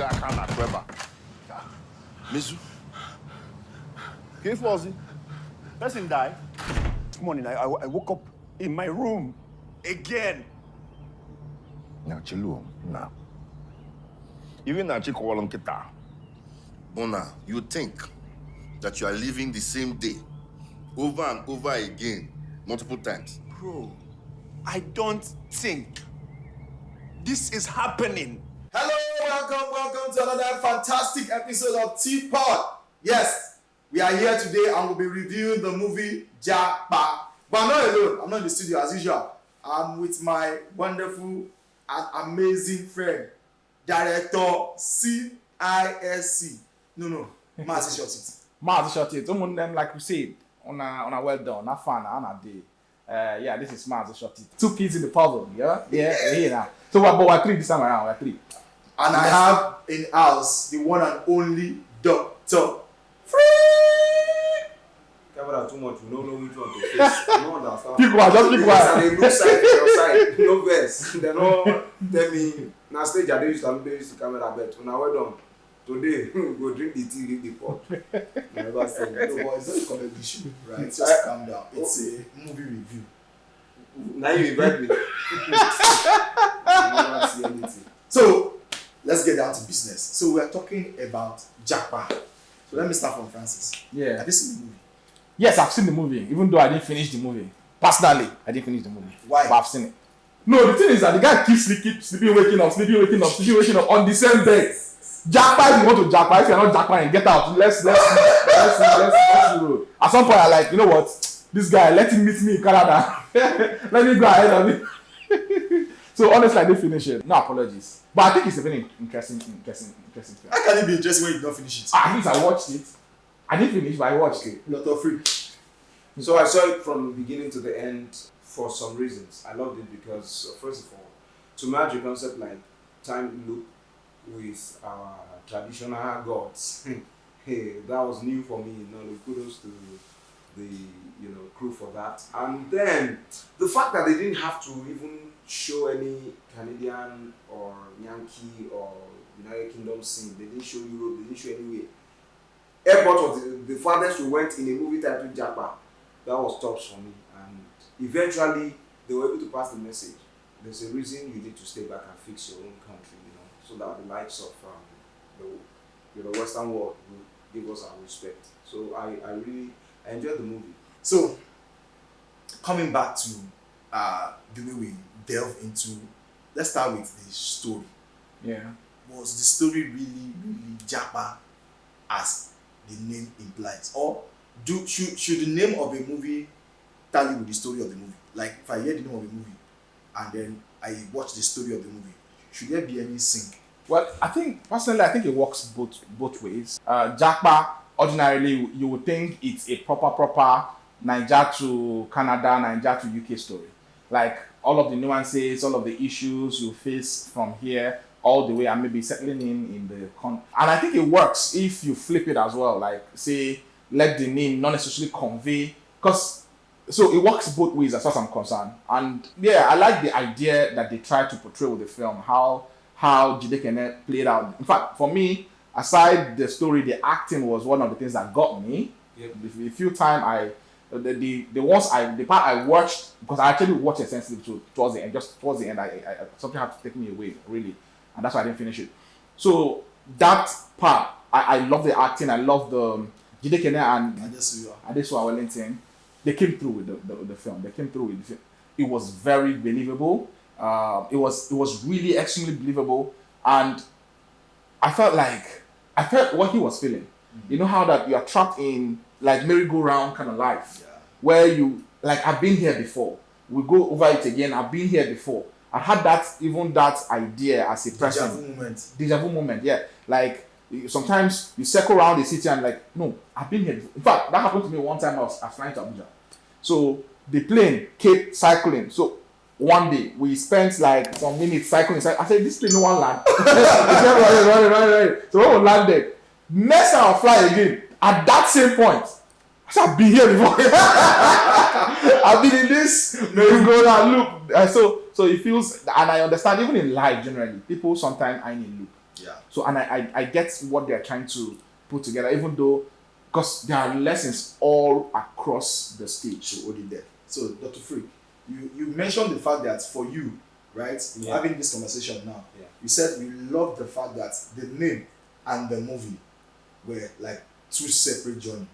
I can't forever. Mezu. K4Z. Person died. This morning, I woke up in my room again. Now, chill now. Even now, Chikwujekwu'Wellington. Bona, you think that you are living the same day over and over again, multiple times? Bro, I don't think this is happening. Hello, welcome to another fantastic episode of T-Pod. Yes, we are here today and we'll be reviewing the movie Japa. But I'm not alone. I'm not in the studio as usual. I'm with my wonderful and amazing friend, Director CISC. No, Mazi short it. Mazi short it. Them like we said, on a well done, not fun, on a day. Yeah, this is Mazi short it. 2 kids in the puzzle, yeah. Now. So we're 3 this time around. We're 3. And I have in house the one and only Dr. Camera too much, we don't know which one to face. You don't understand. Pick one, just pick one. And they look side to your side, no verse. They don't tell me, now stage I used to camera bet. Now well done. Today, we go drink the tea, read the pot. Never said no, but it's not a competition, right? Just calm down. It's a movie review. Now you invite me. I never see anything. So, let's get down to business. So, we're talking about Japa. So, let me start from Francis. Yeah. Have you seen the movie? Yes, I've seen the movie, even though I didn't finish the movie. Personally, I didn't finish the movie. Why? But I've seen it. No, the thing is that the guy keeps sleeping, waking up on the same day. Japa, if you want to Japa, if you're not Japa, get out. Let's roll. At some point, I like, you know what? This guy, let him meet me in Canada. Let me go ahead of it. So honestly, I didn't finish it. No apologies. But I think it's a very interesting film. How can it be interesting when you don't finish it? At least I watched it. I didn't finish, but I watched it. Lot of free. So I saw it from the beginning to the end for some reasons. I loved it because, first of all, to merge a concept like time loop with our traditional gods, hey, that was new for me. Kudos to the crew for that. And then the fact that they didn't have to even show any Canadian or Yankee or United Kingdom scene. They didn't show Europe. They didn't show anywhere. Airport was the farthest we went in a movie titled Japa. That was tops for me. And eventually, they were able to pass the message. There's a reason you need to stay back and fix your own country, so that the likes of the Western world will give us our respect. So I really enjoyed the movie. So, coming back to the way we delve into, let's start with the story. Yeah. Was the story really Japa as the name implies? Or should the name of a movie tally with the story of the movie? Like, if I hear the name of a movie and then I watch the story of the movie, should there be any sync? Well, personally, I think it works both ways. Japa, ordinarily, you would think it's a proper Niger to Canada, Niger to UK story. Like, all of the nuances, all of the issues you face from here, all the way, and maybe settling in the and I think it works if you flip it as well. Like, say, let the name not necessarily convey, so it works both ways as far as I'm concerned. And yeah, I like the idea that they try to portray with the film, how Jidekene played out. In fact, for me, aside the story, the acting was one of the things that got me. Yep. The few times the part I watched, because I actually watched it sensitively towards the end, I something had to take me away, really. And that's why I didn't finish it. So that part, I love the acting, I love the Jidekene and Adesua Ellington. They came through with the film. It was very believable. It was really extremely believable, and I felt what he was feeling. Mm-hmm. You know how that you are trapped in like merry-go-round kind of life, where you like, I've been here before. We go over it again. I've been here before. I had that idea as a person. Deja vu moment. Yeah. Like, sometimes you circle around the city and like, no, I've been here before. In fact, that happened to me one time. I was flying to Abuja. So the plane kept cycling. So one day we spent like some minutes cycling. I said, this plane no one land. Right. So when we landed, next time I'll fly again. At that same point, I said, I've been here before. I've been in this. You go down, look. So it feels, and I understand, even in life generally, people sometimes are in a loop. Yeah. So and I get what they're trying to put together, even though because there are lessons all across the stage. So hold it there. So Dr. Freak, you mentioned the fact that for you, right, having this conversation now, you said you love the fact that the name and the movie were like two separate journeys.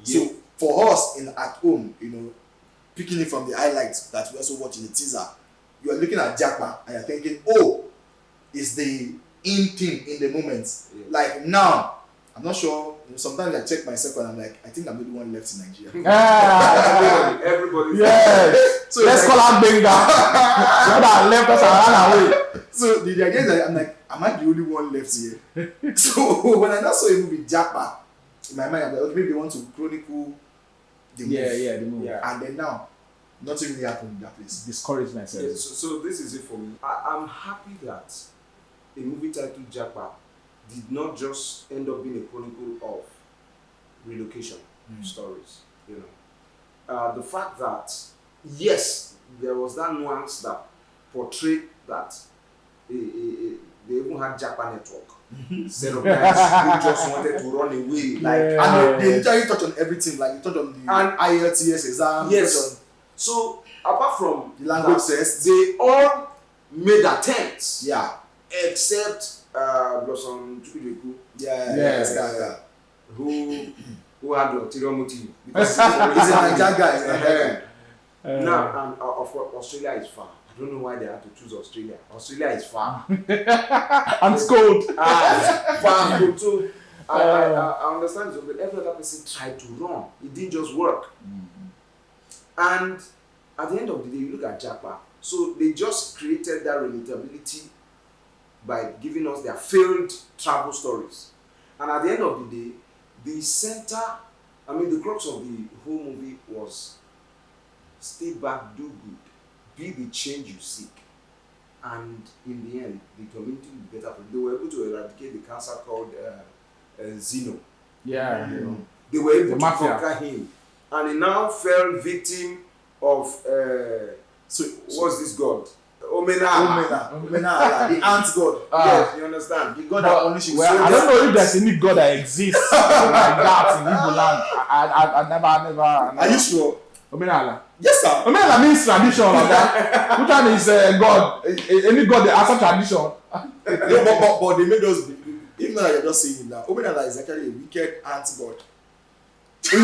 So for us at home, picking it from the highlights that we also watch in the teaser, you are looking at Japa and you're thinking, oh, it's the in thing in the moment. Like now, I'm not sure. Sometimes I check myself and I'm like, I think I'm the only one left in Nigeria. Everybody. Yes. So let's call out Benga. That left us and ran away. So the idea is that I'm like, am I the only one left here? So when I now saw a movie Japa, in my mind I'm like, okay, maybe they want to chronicle the movie. The movie. And then now, nothing really happened in that place. Discouragement. So this is it for me. I'm happy that a movie titled Japa did not just end up being a chronicle of relocation stories. The fact that yes, there was that nuance that portrayed that they even had Japa network. Instead of guys who just wanted to run away. And they literally touch on everything. Like you touch on the IELTS exam. Yes. So apart from the language test, they all made attempts. Yeah. Except Blossom Chukwujekwu. Yeah. Who had the ulterior motive. Because he's a Nigerian guy. Now, and of course, Australia is far. I don't know why they had to choose Australia. Australia is far. And it's cold. Far. So, I understand this, but every other person tried to run. It didn't just work. And at the end of the day, you look at Japa. So they just created that relatability by giving us their failed travel stories. And at the end of the day, the crux of the whole movie was stay back, do good, be the change you seek. And in the end, the community will be better. They were able to eradicate the cancer called Xeno. They were able to conquer him. And he now fell victim of, what's this god? Omena, the ant god. Yes, you understand? The god that punishes. I don't know if there's any god that exists like that in Igbo land. I never. Are you sure? Omenala. Yes, sir. Omenala means tradition like that. Which one is god? Any god that has a tradition? No, but they made us believe. Even though you're just saying it now, Omenala is actually a wicked ant god. So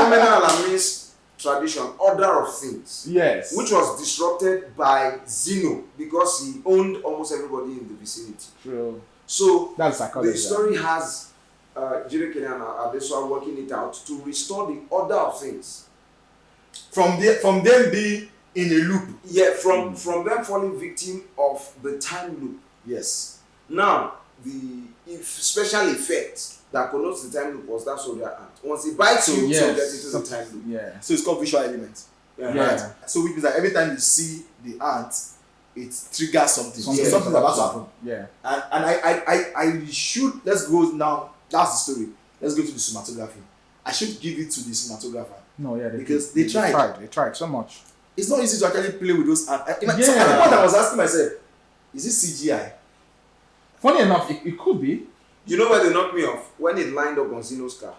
Omenala means tradition, order of things. Yes. Which was disrupted by Zeno because he owned almost everybody in the vicinity. True. So that's psychology. The story has Jidekene and Adesua working it out to restore the order of things. From them being in a loop. Yeah, from them falling victim of the time loop. Yes. Now, the special effect that connotes the time loop was that soldier ant. Once it bites you, you get into the time loop. Yeah. So it's called visual element. Right? So which means that every time you see the ant, it triggers something. Something about to happen. Yeah. And I should, let's go now. That's the story. Let's go to the cinematography. I should give it to the cinematographer. No, yeah. Because they tried. They tried so much. It's not easy to actually play with those ants. So at the point I was asking myself, is this CGI? Funny enough, it could be. You know where they knocked me off? When it lined up on Zeno's car.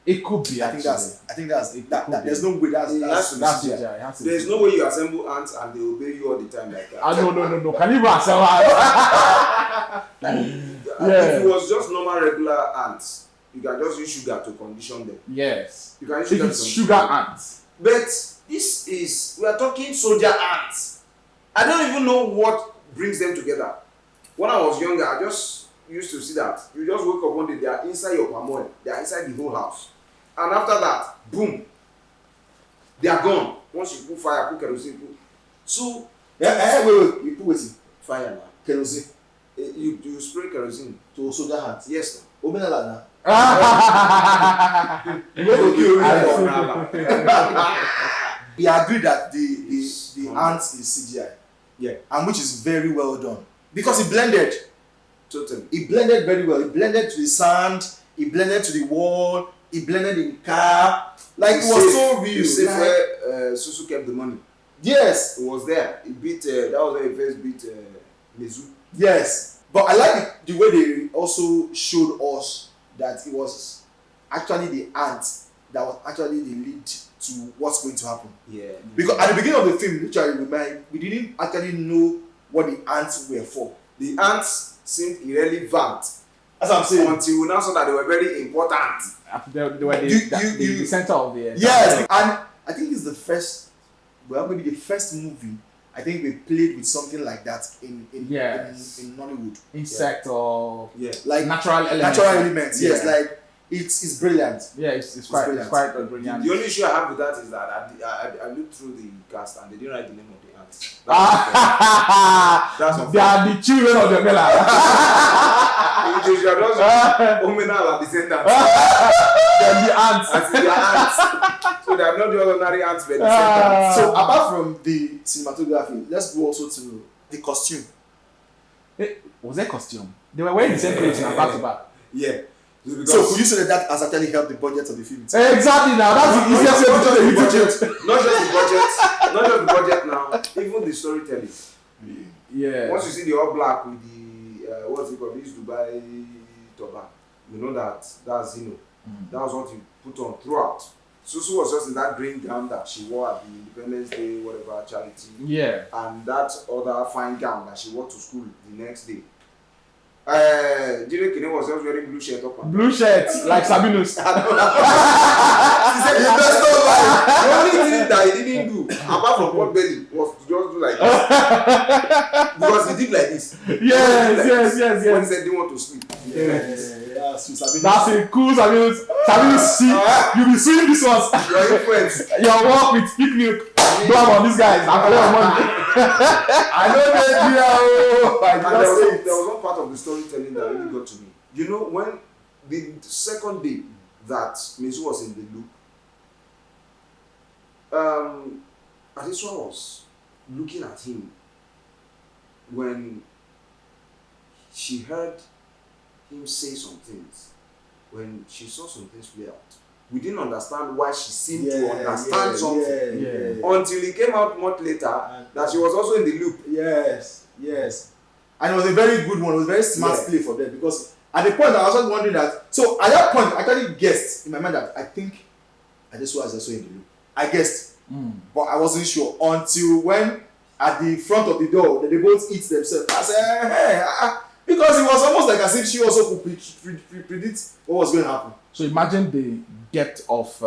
It could be. I think that's there's no way that's CGI. There's no way you assemble ants and they obey you all the time like that. No. Can you even assemble ants? If it was just normal regular ants, you can just use sugar to condition them. Yes. You can use if it's sugar ants. But we are talking soldier ants. I don't even know what brings them together. When I was younger, I just used to see that. You just wake up one day, they are inside your palm oil. They are inside the whole house. And after that, boom, they are gone. Once you put fire, put kerosene, So, wait, you put what? Fire, man. Kerosene. You spray kerosene. To soldier ants? Yes, Omenala na. We agree that the ants is CGI. Yeah. And which is very well done. Because it blended. Totally. It blended very well. It blended to the sand. It blended to the wall. It blended in the car. Like it was so real. You see where Susu kept the money. Yes. It was there. It beat. That was where he first beat Mezu. Yes. But I like the way they also showed us that it was actually the ant that was actually the lead to what's going to happen. Yeah. Because at the beginning of the film, literally, we didn't actually know what the ants were for. The ants seemed irrelevant. That's what I'm saying. Until we now saw that they were very important. They were the center of the Yes, and I think it's the first, well, maybe the first movie I think we played with something like that in Nollywood. Insect or like natural elements. Natural elements, yes, like it's brilliant. Yeah, it's quite brilliant. The only issue I have with that is that I looked through the cast and they didn't write the name of the ants. They are the children of the Mela. They are just Omenal descendants. They are the ants. They are ants. So they are not the ordinary ants, but descendants. So apart from the cinematography, let's go also to the costume. Was there costume? They were wearing the same clothes back to back. Yeah. So could you say that has actually helped the budget of the film? Exactly. Now that's the easiest way to do the budget. Not just the budget now. Even the storytelling. Yeah. Once you see the all black with the what's it called? This Dubai Tobe, you know that's Zino. That was what you put on throughout. Susu was just in that green gown that she wore at the Independence Day, whatever charity. Yeah. And that other fine gown that she wore to school the next day. Jidekene was just wearing blue shirt up and blue shirts like Sabinus. He said the best of life. The only thing that he didn't do, apart from pot belly, was to just do like this. Because he did like this. Yes. When he said he didn't want to sleep, he did like this. That's a cool Sabinus. Sabinus, see, you be seeing this one. Your influence. Your work with Speak Milk. Blame on these guys. I collect money. I know that And there was one part of the storytelling that really got to me. You know, when the second day that Mezu was in the loop, Adesua was looking at him when she heard him say some things. When she saw some things play out, we didn't understand why she seemed to understand something until it came out much later that she was also in the loop. Yes. And it was a very good one. It was a very smart play for them because at the point I was just wondering that. So at that point, I actually guessed in my mind that I think Adesua is also in the loop. I guessed, but I wasn't sure until when at the front of the door they both eat themselves. I said, hey, because it was almost like as if she also could predict what was going to happen. So imagine the depth of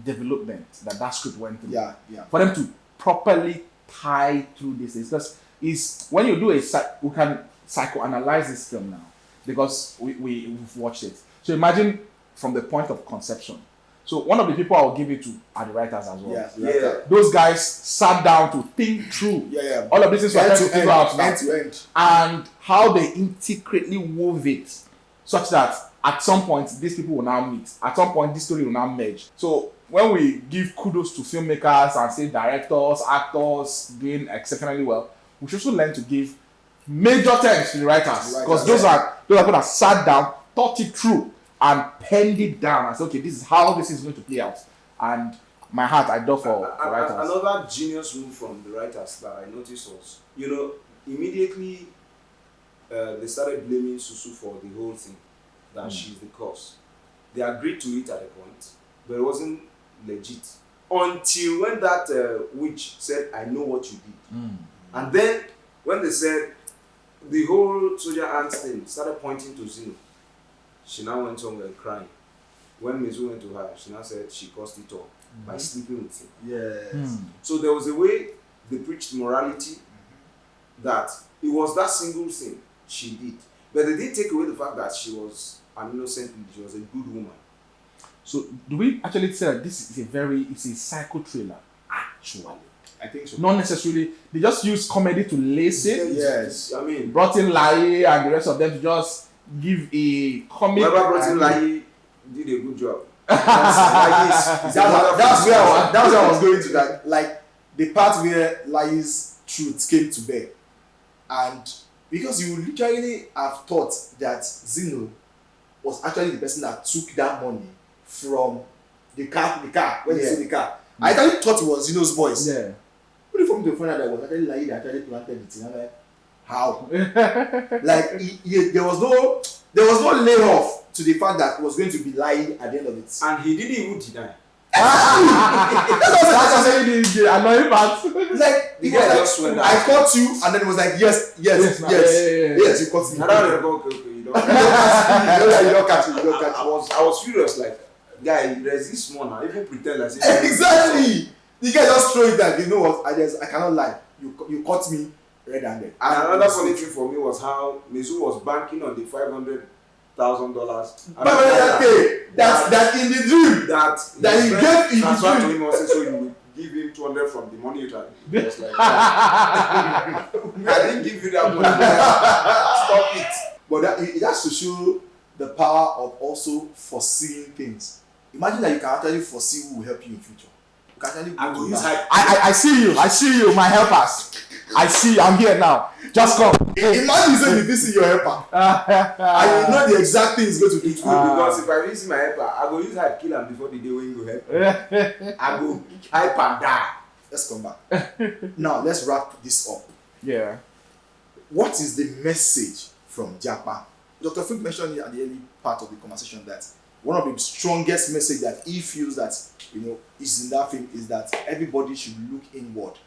development that script went through. Yeah. For them to properly tie through this, because is when you do we can psychoanalyze this film now because we've watched it. So imagine from the point of conception. So one of the people I'll give it to are the writers as well. Yeah. Those guys sat down to think through all of this is what to figure out now, and how they intricately wove it such that at some point these people will now meet. At some point this story will now merge. So when we give kudos to filmmakers and say directors, actors doing exceptionally well, we should also learn to give major thanks to the writers because those are people that sat down, thought it through, and penned it down and said, okay, this is how this is going to play out. And my heart, I do for writers. Another genius move from the writers that I noticed was, immediately they started blaming Susu for the whole thing, that she's the cause. They agreed to it at a point, but it wasn't legit. Until when that witch said, I know what you did. And then when they said the whole soldier ants thing started pointing to Zino, she now went somewhere crying. When Mezu went to her, she now said she caused it all by sleeping with him. Yes. So there was a way they preached morality that it was that single thing she did. But they did take away the fact that she was an innocent lady, she was a good woman. So do we actually say that this is it's a psycho thriller? Actually. I think so. Not necessarily. They just use comedy to lace it. Yes. I mean, brought in Layi and the rest of them to just give a comic. Whoever brought in Layi did a good job. That's where I was going to that. Like the part where Layi's truth came to bear. And because you literally have thought that Zino was actually the person that took that money from the car when he sold the car. I actually thought it was Zino's voice. Yeah. Only for me to find out that it was actually Layi that actually planted it. And I'm like, How? Like there was no layoff to the fact that it was going to be lying at the end of it. And he didn't even deny. That's actually the annoying part. Like The it guy was just like, went I out. caught you, and then it was like yes, Yeah. you caught me. And I was like, okay, you don't. You don't catch it. I was furious, like, guy, there's this small now, even pretend like Exactly. The guy just throw it like, you know what? I cannot lie. You caught me red-handed. And another funny thing for me was how Mezu was banking on the $500,000. That in the dream. That he gave in the transfer to dream. him also, so you will give him 200 from the money you tried. He was like, I didn't give you that money. Stop it. But it has to show the power of also foreseeing things. Imagine that you can actually foresee who will help you in future. You can actually I go will to use that. I see you, my helpers. I see you, I'm here now. Just come. Imagine saying you visit your helper. And you know the exact thing he's going to do to you. Because if I visit my helper, I go use hype kill him before the day when you go help. I go hype and die. Let's come back. Now, let's wrap this up. Yeah. What is the message from Japa? Dr. Frick mentioned it at the early part of the conversation that one of the strongest message that he feels that, you know, is in that film is that everybody should look inward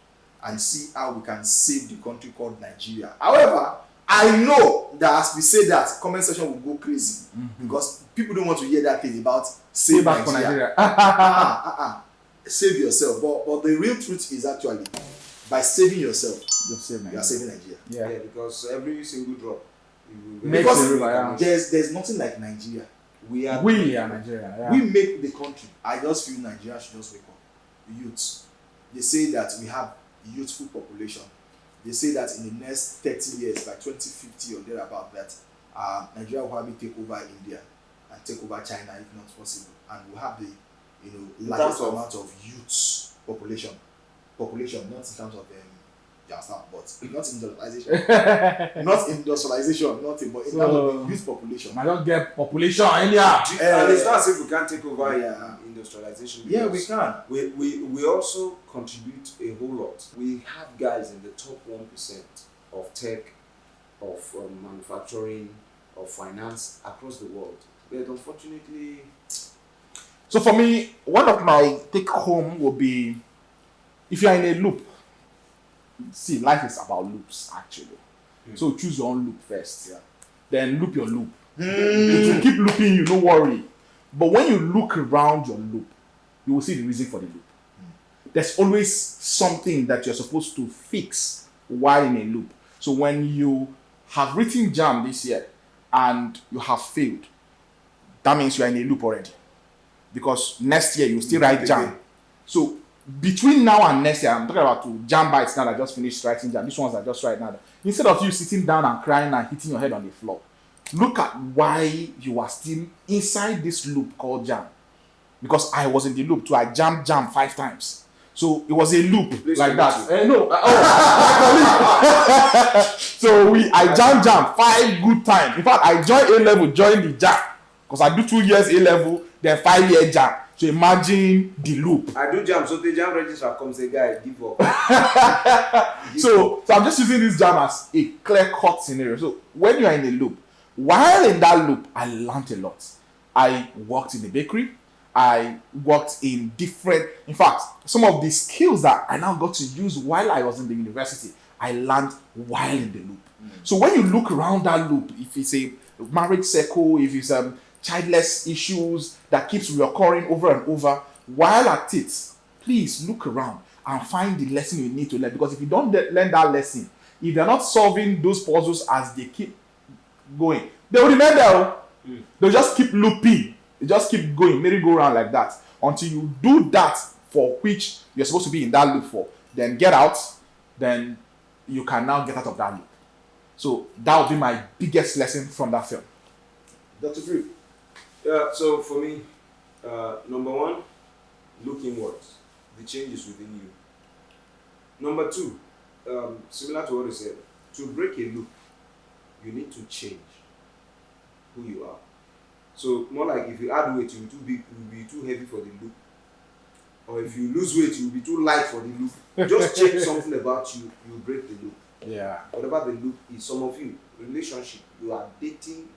and see how we can save the country called Nigeria. However, I know that as we say that, comment section will go crazy because people don't want to hear that thing about save back for Nigeria. Nigeria. Save yourself. But the real truth is actually by saving yourself, you are saving Nigeria. Yeah. Because every single drop, Makes Because a river, yeah. there's nothing like Nigeria. we are Nigeria. Yeah. We make the country. I just feel Nigeria should just wake up. The youths. They say that we have a youthful population. They say that in the next 30 years, by 2050 or thereabout, that Nigeria will probably take over India and take over China if not possible, and we'll have the largest amount of youths population, not in terms of but not industrialization, but in terms of the youth population. I don't get population India. And it's not as if we can't take over industrialization. Yeah, we can. We also contribute a whole lot. We have guys in the top 1% of tech, of manufacturing, of finance across the world. But unfortunately, So for me, one of my take home will be, if you are in a loop, see, life is about loops actually. So choose your own loop first. Yeah. Then loop your loop. It will keep looping you, no worry. But when you look around your loop, you will see the reason for the loop. There's always something that you're supposed to fix while in a loop. So when you have written JAM this year and you have failed, that means you are in a loop already. Because next year you still write JAM. So between now and next year, I'm talking about to JAM bites now that I just finished writing JAM. These ones are just right now. Instead of you sitting down and crying and hitting your head on the floor, look at why you are still inside this loop called JAM. Because I was in the loop too. I jammed JAM 5 times. So it was a loop like that. So I jammed JAM 5 good times. In fact, I joined A-level, joined the JAM. Because I do 2 years A-level, then 5-year JAM. So imagine the loop. I do JAM, so the JAM register comes a guy, give up. So I'm just using this JAM as a clear-cut scenario. So when you are in a loop, while in that loop, I learned a lot. I worked in the bakery. I worked in in fact, some of the skills that I now got to use while I was in the university, I learned while in the loop. So when you look around that loop, if it's a marriage circle, if it's childless issues that keeps reoccurring over and over, while at it, please look around and find the lesson you need to learn. Because if you don't learn that lesson, if they're not solving those puzzles as they keep going, they will remain there. They'll just keep looping. They just keep going, merry-go-round like that until you do that for which you're supposed to be in that loop for. Then get out, then you can now get out of that loop. So that would be my biggest lesson from that film. Dr. Frick. Yeah, so for me, number 1, look inwards. The change is within you. Number 2, similar to what you said, to break a loop, you need to change who you are. So more like if you add weight, you'll be too big, you'll be too heavy for the loop. Or if you lose weight, you'll be too light for the loop. Just change something about you, you'll break the loop. Yeah. Whatever the loop is, some of you, relationship, you are dating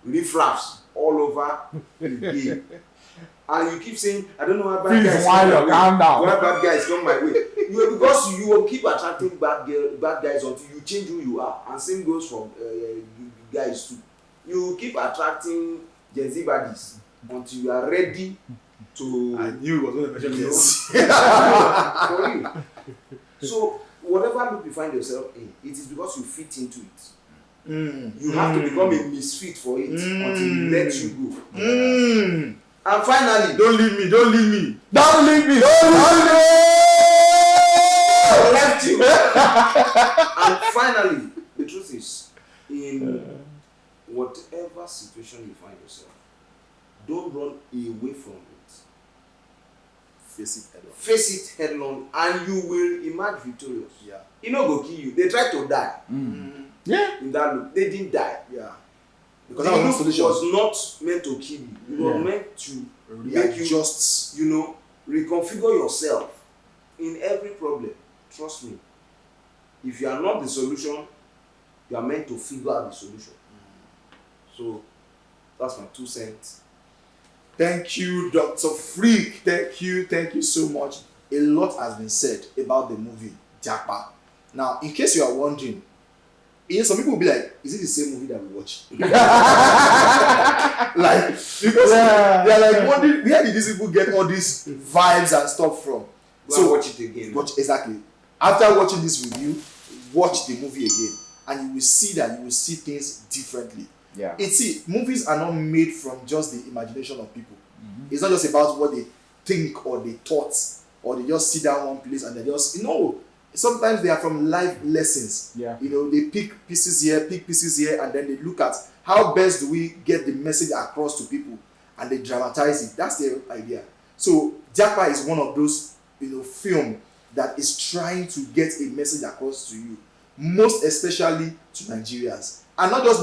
riffraffs all over the game. And you keep saying, I don't know why bad guys come my way. Calm down. Why bad guys come my way. Because you will keep attracting bad guys until you change who you are. And same goes for guys too. You keep attracting Gen Z baddies until you are ready to. I knew it was going to mention this. For you. So whatever loop you find yourself in, it is because you fit into it. You have to become a misfit for it until it lets you go. And finally, Don't leave me. Don't leave me. I left you. And finally, the truth is, in whatever situation you find yourself, don't run away from it. Face it headlong, and you will emerge victorious. Yeah. It no go kill you. They tried to die. Yeah. In that loop, they didn't die. Yeah. Because the loop was not meant to kill you. It was meant to make you just, reconfigure yourself in every problem. Trust me. If you are not the solution, you are meant to figure out the solution. So that's my 2 cents. Thank you, Dr. Freak. Thank you so much. A lot has been said about the movie Japa. Now, in case you are wondering, some people will be like, is it the same movie that we watched? Like, because they're like wondering, where did these people get all these vibes and stuff from? So watch it again. Exactly. After watching this review, watch the movie again, and you will see things differently. Yeah. Movies are not made from just the imagination of people. It's not just about what they think or they thought, or they just sit down one place and they just sometimes they are from life lessons. Yeah. They pick pieces here, and then they look at how best do we get the message across to people, and they dramatize it. That's their idea. So Japa is one of those film that is trying to get a message across to you, most especially to Nigerians, and not just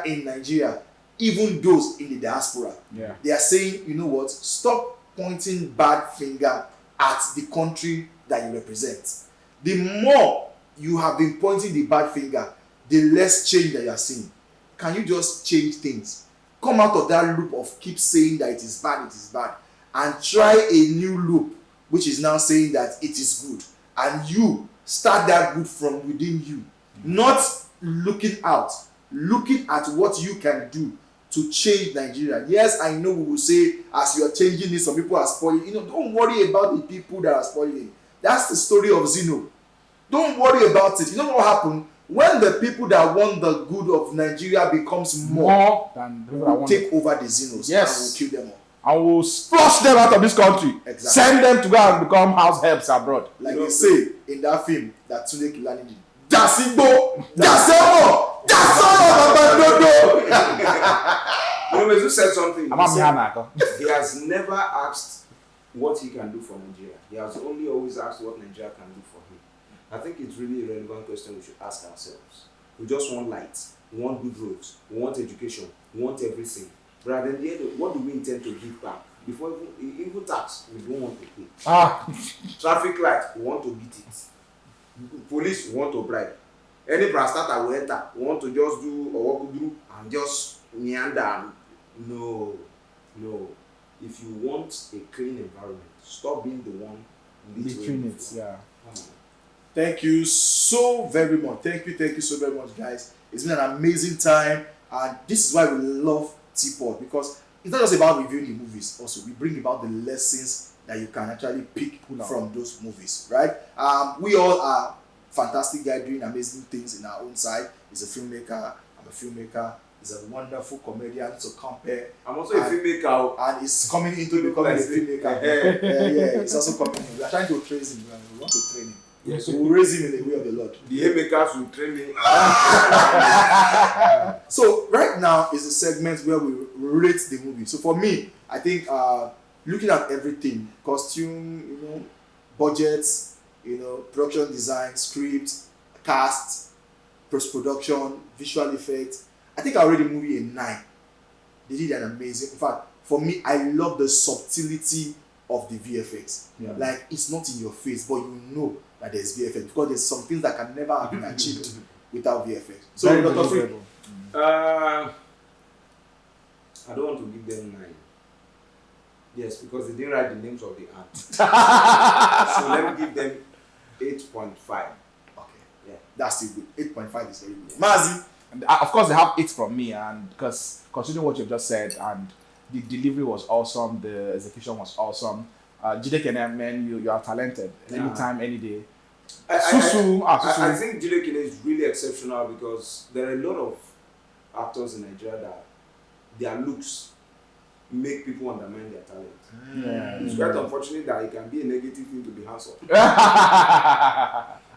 in Nigeria, even those in the diaspora. Yeah. They are saying, you know what, stop pointing bad finger at the country that you represent. The more you have been pointing the bad finger, the less change that you are seeing. Can you just change things? Come out of that loop of keep saying that it is bad, and try a new loop, which is now saying that it is good. And you start that good from within you. Not looking out, looking at what you can do to change Nigeria. Yes, I know we will say, as you are changing it, some people are spoiling. Don't worry about the people that are spoiling. That's the story of Zeno. Don't worry about it. You know what happened? When the people that want the good of Nigeria becomes more than people that want take over the Zenos, yes, and will kill them all. I will flush them out of this country. Exactly. Send them to go and become house helps abroad. Like they say in that film that Tunde Kilani did. Dasigbo, Dasemo, Dasono, Mezu said something. He has never asked what he can do for Nigeria. He has always asked what Nigeria can do for him. I think it's really a relevant question we should ask ourselves. We just want light, we want good roads, we want education, we want everything. But at the end, what do we intend to give back? Before even tax, we don't want to pay. Traffic light, we want to beat it. Police, we want to bribe. Any prastata we enter, we want to just do or what we do and just meander. No. If you want a clean environment, stop being the one littering it. Yeah. Thank you so very much. Thank you so very much, guys. It's been an amazing time, and this is why we love Teapot, because it's not just about reviewing the movies. Also, we bring about the lessons that you can actually pick from those movies, right? We all are fantastic guys doing amazing things in our own side. He's a filmmaker. I'm a filmmaker. He's a wonderful comedian to compare. I'm also a filmmaker. And he's coming into becoming a filmmaker. Yeah, he's also coming in. We are trying to trace him. We want to train him. Yes. So we'll raise him in the way of the Lord. The haymakers will train me. So right now is the segment where we rate the movie. So for me, I think looking at everything, costume, budgets, production design, script, cast, post-production, visual effects, I think I rate the movie a 9. They did an amazing. In fact, for me, I love the subtlety of the VFX. Yeah. Like, it's not in your face, but you know that there's VFX because there's some things that can never have been achieved without VFX. So, Very Dr. Free, believable. I don't want to give them 9. Yes, because they didn't write the names of the art. So let me give them 8.5. okay, Yeah. that's still good. 8.5 is very good. Mazi, And, of course, they have 8 from me, and because considering what you've just said, and the delivery was awesome, the execution was awesome. Jidekene, man, you are talented. Yeah. Anytime, any day. I Susu. think Jidekene is really exceptional because there are a lot of actors in Nigeria that their looks make people undermine their talent. Yeah. It's quite unfortunate that it can be a negative thing to be handsome.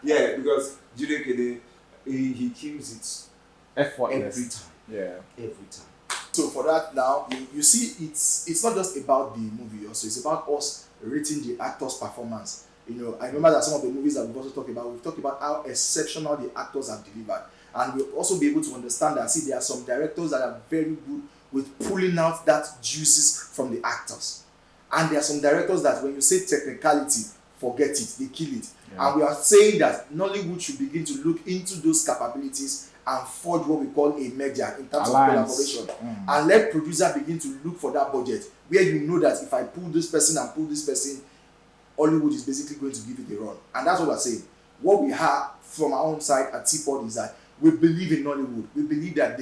Yeah, because Jidekene, he kills it Effortless. every time. Yeah. Every time. so for that now, you see, it's not just about the movie also, it's about us rating the actor's performance. You know, I remember that some of the movies that we've also talked about, we've talked about how exceptional the actors have delivered. And we'll also be able to understand that, see, there are some directors that are very good with pulling out that juices from the actors. And there are some directors that when you say technicality, forget it, they kill it. Yeah. And we are saying that Nollywood should begin to look into those capabilities and forge what we call a merger in terms Alliance. of collaboration. And let producer begin to look for that budget where you know that if I pull this person and pull this person, Hollywood is basically going to give it a run. And that's what we're saying. What we have from our own side at Teapot is that we believe in Nollywood. We believe that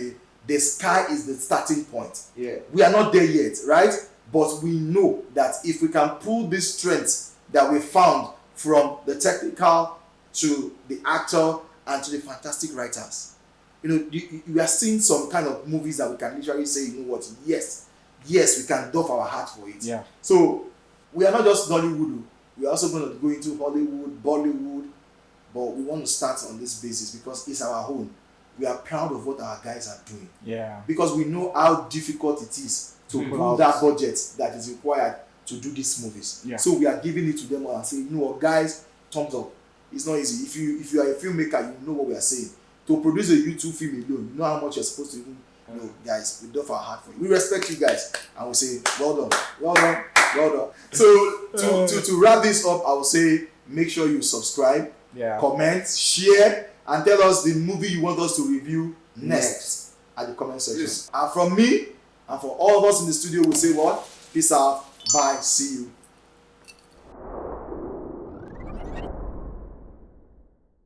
the sky is the starting point. Yeah. We are not there yet, right? But we know that if we can pull this strength that we found from the technical to the actor and to the fantastic writers, you know, you are seeing some kind of movies that we can literally say, you know what, yes, we can doff our heart for it. Yeah. So we are not just Nollywood. We are also going to go into Hollywood, Bollywood, but we want to start on this basis because it's our home. We are proud of what our guys are doing Yeah. because we know how difficult it is to Pull pull out. that budget that is required to do these movies. Yeah. So we are giving it to them and saying, you know what, guys, thumbs up. It's not easy. If you are a filmmaker, you know what we are saying. To produce a YouTube film alone, you know how much you're supposed to even, you know, guys, we do for our heart for you. We respect you guys and we say, well done. So to wrap this up, I will say, make sure you subscribe, Yeah. comment, share, and tell us the movie you want us to review next at the comment section. Yes. And from me and for all of us in the studio, we say what? Peace out. Bye. See you.